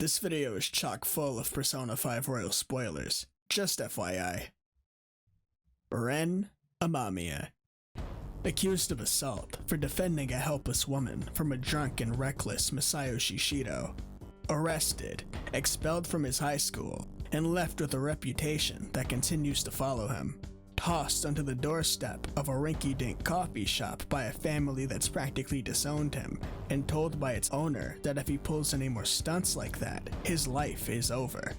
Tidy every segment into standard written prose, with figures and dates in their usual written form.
This video is chock full of Persona 5 Royal spoilers, just FYI. Ren Amamiya. Accused of assault for defending a helpless woman from a drunk and reckless Masayoshi Shido. Arrested, expelled from his high school, and left with a reputation that continues to follow him. Tossed onto the doorstep of a rinky-dink coffee shop by a family that's practically disowned him, and told by its owner that if he pulls any more stunts like that, his life is over.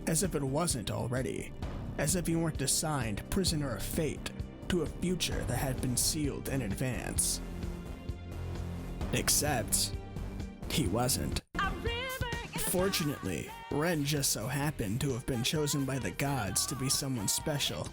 As if it wasn't already. As if he weren't assigned prisoner of fate to a future that had been sealed in advance. Except, he wasn't. Fortunately, Ren just so happened to have been chosen by the gods to be someone special.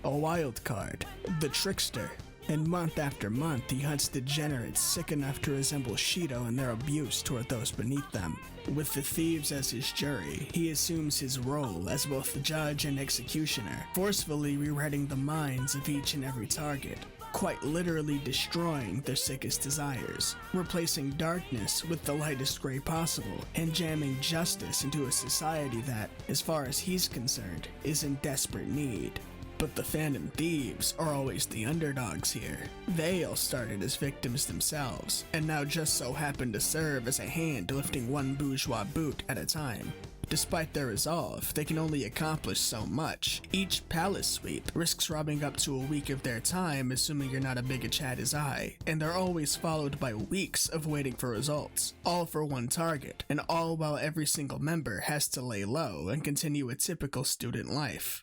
A wild card, the trickster, and month after month he hunts degenerates sick enough to resemble Shido in their abuse toward those beneath them. With the thieves as his jury, he assumes his role as both the judge and executioner, forcefully rewriting the minds of each and every target, quite literally destroying their sickest desires, replacing darkness with the lightest gray possible, and jamming justice into a society that, as far as he's concerned, is in desperate need. But the Phantom Thieves are always the underdogs here. They all started as victims themselves, and now just so happen to serve as a hand lifting one bourgeois boot at a time. Despite their resolve, they can only accomplish so much. Each palace sweep risks robbing up to a week of their time, assuming you're not a big a Chad as I, and they're always followed by weeks of waiting for results, all for one target, and all while every single member has to lay low and continue a typical student life.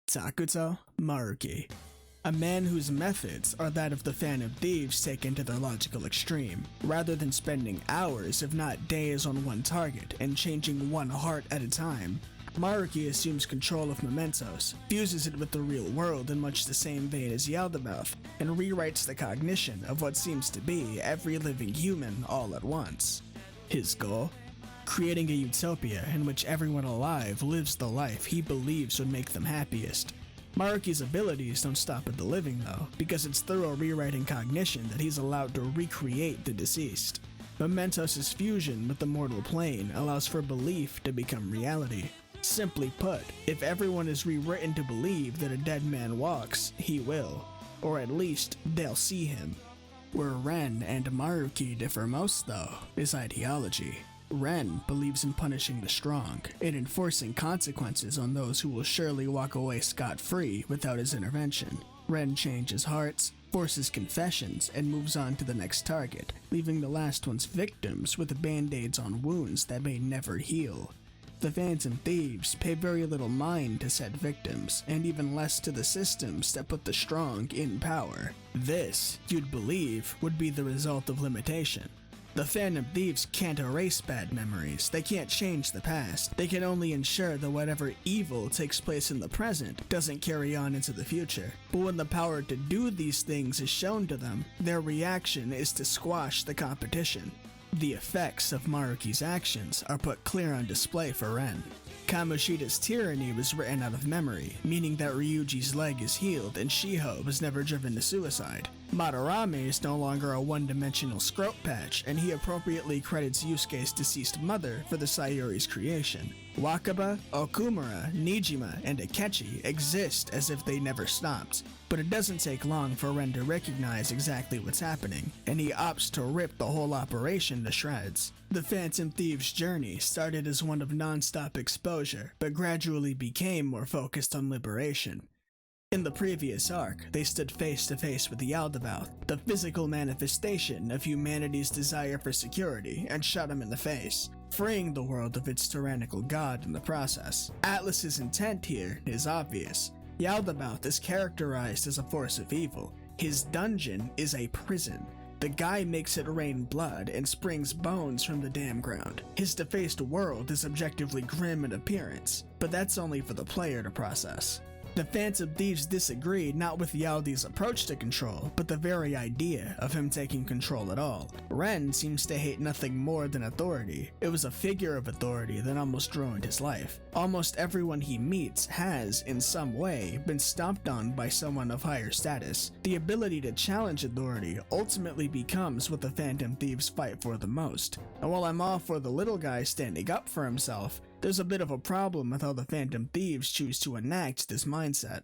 Takuto Maruki. A man whose methods are that of the Phantom Thieves taken to their logical extreme. Rather than spending hours, if not days, on one target and changing one heart at a time, Maruki assumes control of mementos, fuses it with the real world in much the same vein as Yaldabaoth, and rewrites the cognition of what seems to be every living human all at once. His goal? Creating a utopia in which everyone alive lives the life he believes would make them happiest. Maruki's abilities don't stop at the living though, because it's through a rewriting cognition that he's allowed to recreate the deceased. Mementos' fusion with the mortal plane allows for belief to become reality. Simply put, if everyone is rewritten to believe that a dead man walks, he will. Or at least, they'll see him. Where Ren and Maruki differ most though, is ideology. Ren believes in punishing the strong, and enforcing consequences on those who will surely walk away scot-free without his intervention. Ren changes hearts, forces confessions, and moves on to the next target, leaving the last one's victims with band-aids on wounds that may never heal. The Phantom Thieves pay very little mind to said victims, and even less to the systems that put the strong in power. This, you'd believe, would be the result of limitation. The Phantom Thieves can't erase bad memories, they can't change the past, they can only ensure that whatever evil takes place in the present doesn't carry on into the future. But when the power to do these things is shown to them, their reaction is to squash the competition. The effects of Maruki's actions are put clear on display for Ren. Kamoshida's tyranny was written out of memory, meaning that Ryuji's leg is healed and Shiho was never driven to suicide. Madarame is no longer a one-dimensional scrote patch, and he appropriately credits Yusuke's deceased mother for the Sayuri's creation. Wakaba, Okumura, Nijima, and Akechi exist as if they never stopped, but it doesn't take long for Ren to recognize exactly what's happening, and he opts to rip the whole operation to shreds. The Phantom Thieves' journey started as one of non-stop exposure, but gradually became more focused on liberation. In the previous arc, they stood face to face with Yaldabaoth, the physical manifestation of humanity's desire for security, and shot him in the face, freeing the world of its tyrannical god in the process. Atlas's intent here is obvious. Yaldabaoth is characterized as a force of evil. His dungeon is a prison. The guy makes it rain blood and springs bones from the damn ground. His defaced world is objectively grim in appearance, but that's only for the player to process. The Phantom Thieves disagreed not with Yaldi's approach to control, but the very idea of him taking control at all. Ren seems to hate nothing more than authority. It was a figure of authority that almost ruined his life. Almost everyone he meets has, in some way, been stomped on by someone of higher status. The ability to challenge authority ultimately becomes what the Phantom Thieves fight for the most. And while I'm all for the little guy standing up for himself, there's a bit of a problem with how the Phantom Thieves choose to enact this mindset.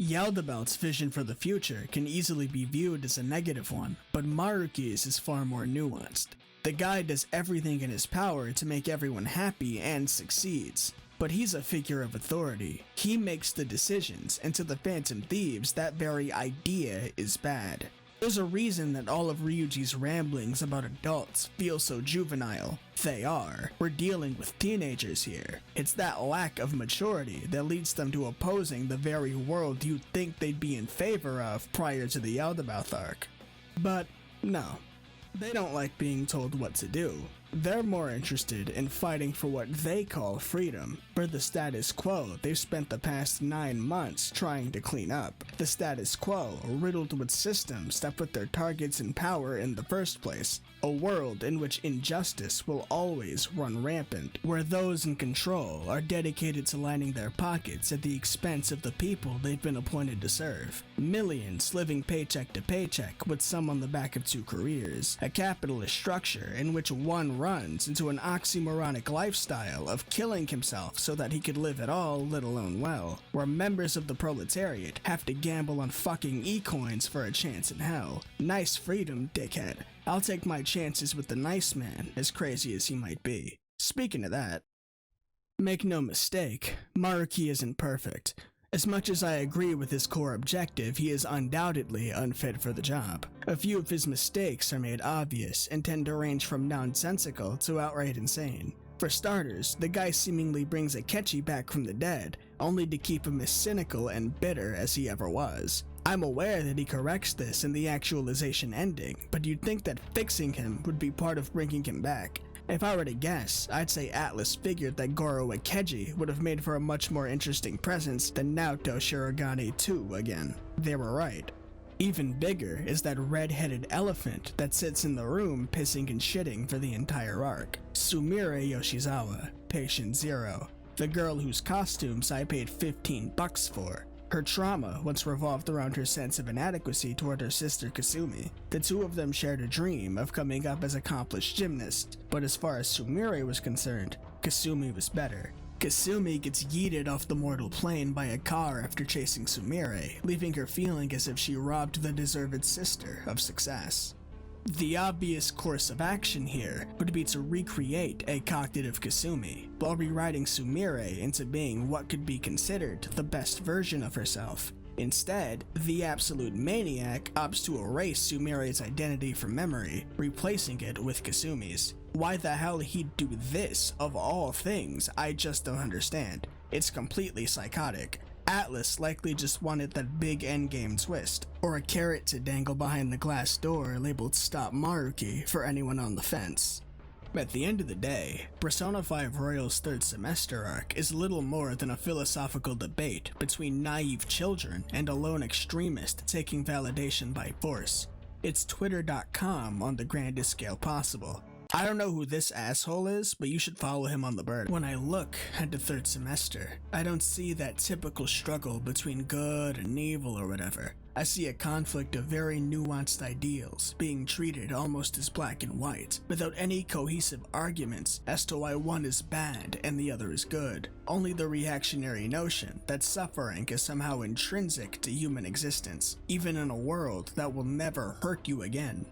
Yaldabaoth's vision for the future can easily be viewed as a negative one, but Maruki's is far more nuanced. The guy does everything in his power to make everyone happy and succeeds, but he's a figure of authority. He makes the decisions, and to the Phantom Thieves, that very idea is bad. There's a reason that all of Ryuji's ramblings about adults feel so juvenile. They are. We're dealing with teenagers here. It's that lack of maturity that leads them to opposing the very world you'd think they'd be in favor of prior to the Yaldabaoth arc. But no, they don't like being told what to do. They're more interested in fighting for what they call freedom, for the status quo they've spent the past 9 months trying to clean up. The status quo riddled with systems that put their targets in power in the first place. A world in which injustice will always run rampant, where those in control are dedicated to lining their pockets at the expense of the people they've been appointed to serve. Millions living paycheck to paycheck with some on the back of 2 careers. A capitalist structure in which one runs into an oxymoronic lifestyle of killing himself so that he could live at all, let alone well. Where members of the proletariat have to gamble on fucking e-coins for a chance in hell. Nice freedom, dickhead. I'll take my chances with the nice man, as crazy as he might be. Speaking of that, make no mistake, Maruki isn't perfect. As much as I agree with his core objective, he is undoubtedly unfit for the job. A few of his mistakes are made obvious and tend to range from nonsensical to outright insane. For starters, the guy seemingly brings Akechi back from the dead, only to keep him as cynical and bitter as he ever was. I'm aware that he corrects this in the actualization ending, but you'd think that fixing him would be part of bringing him back. If I were to guess, I'd say Atlas figured that Goro Akechi would have made for a much more interesting presence than Naoto Shirogane 2 again. They were right. Even bigger is that red-headed elephant that sits in the room pissing and shitting for the entire arc. Sumire Yoshizawa, Patient Zero, the girl whose costumes I paid $15 for. Her trauma once revolved around her sense of inadequacy toward her sister Kasumi. The two of them shared a dream of coming up as accomplished gymnasts, but as far as Sumire was concerned, Kasumi was better. Kasumi gets yeeted off the mortal plane by a car after chasing Sumire, leaving her feeling as if she robbed the deserved sister of success. The obvious course of action here would be to recreate a cognitive Kasumi, while rewriting Sumire into being what could be considered the best version of herself. Instead, the absolute maniac opts to erase Sumire's identity from memory, replacing it with Kasumi's. Why the hell he'd do this, of all things, I just don't understand. It's completely psychotic. Atlas likely just wanted that big endgame twist, or a carrot to dangle behind the glass door labeled Stop Maruki for anyone on the fence. At the end of the day, Persona 5 Royal's third semester arc is little more than a philosophical debate between naive children and a lone extremist taking validation by force. It's Twitter.com on the grandest scale possible. I don't know who this asshole is, but you should follow him on the bird. When I look at the third semester, I don't see that typical struggle between good and evil or whatever. I see a conflict of very nuanced ideals being treated almost as black and white, without any cohesive arguments as to why one is bad and the other is good. Only the reactionary notion that suffering is somehow intrinsic to human existence, even in a world that will never hurt you again.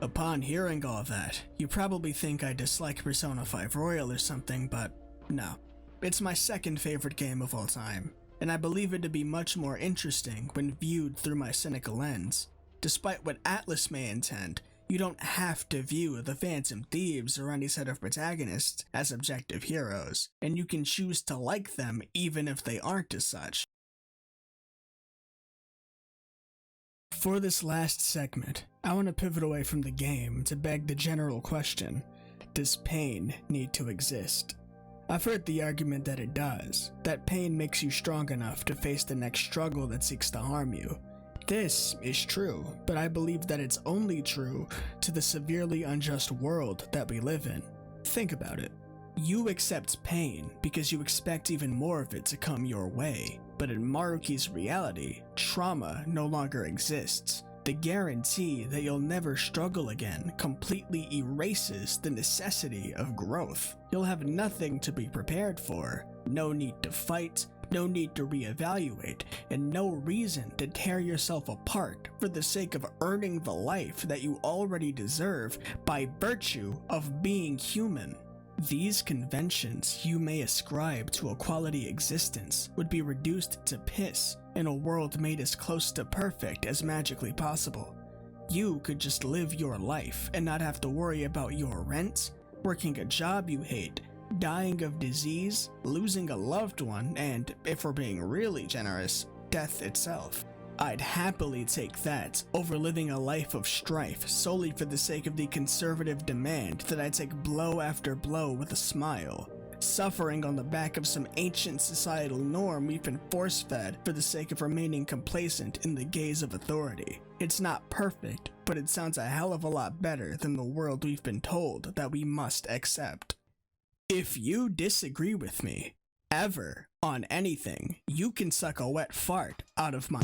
Upon hearing all that, you probably think I dislike Persona 5 Royal or something, but no. It's my second favorite game of all time, and I believe it to be much more interesting when viewed through my cynical lens. Despite what Atlas may intend, you don't have to view the Phantom Thieves or any set of protagonists as objective heroes, and you can choose to like them even if they aren't as such. For this last segment, I want to pivot away from the game to beg the general question: does pain need to exist? I've heard the argument that it does, that pain makes you strong enough to face the next struggle that seeks to harm you. This is true, but I believe that it's only true to the severely unjust world that we live in. Think about it. You accept pain because you expect even more of it to come your way, but in Maruki's reality, trauma no longer exists. The guarantee that you'll never struggle again completely erases the necessity of growth. You'll have nothing to be prepared for, no need to fight, no need to reevaluate, and no reason to tear yourself apart for the sake of earning the life that you already deserve by virtue of being human. These conventions you may ascribe to a quality existence would be reduced to piss in a world made as close to perfect as magically possible. You could just live your life and not have to worry about your rent, working a job you hate, dying of disease, losing a loved one, and, if we're being really generous, death itself. I'd happily take that over living a life of strife solely for the sake of the conservative demand that I take blow after blow with a smile, suffering on the back of some ancient societal norm we've been force-fed for the sake of remaining complacent in the gaze of authority. It's not perfect, but it sounds a hell of a lot better than the world we've been told that we must accept. If you disagree with me, ever, on anything, you can suck a wet fart out of my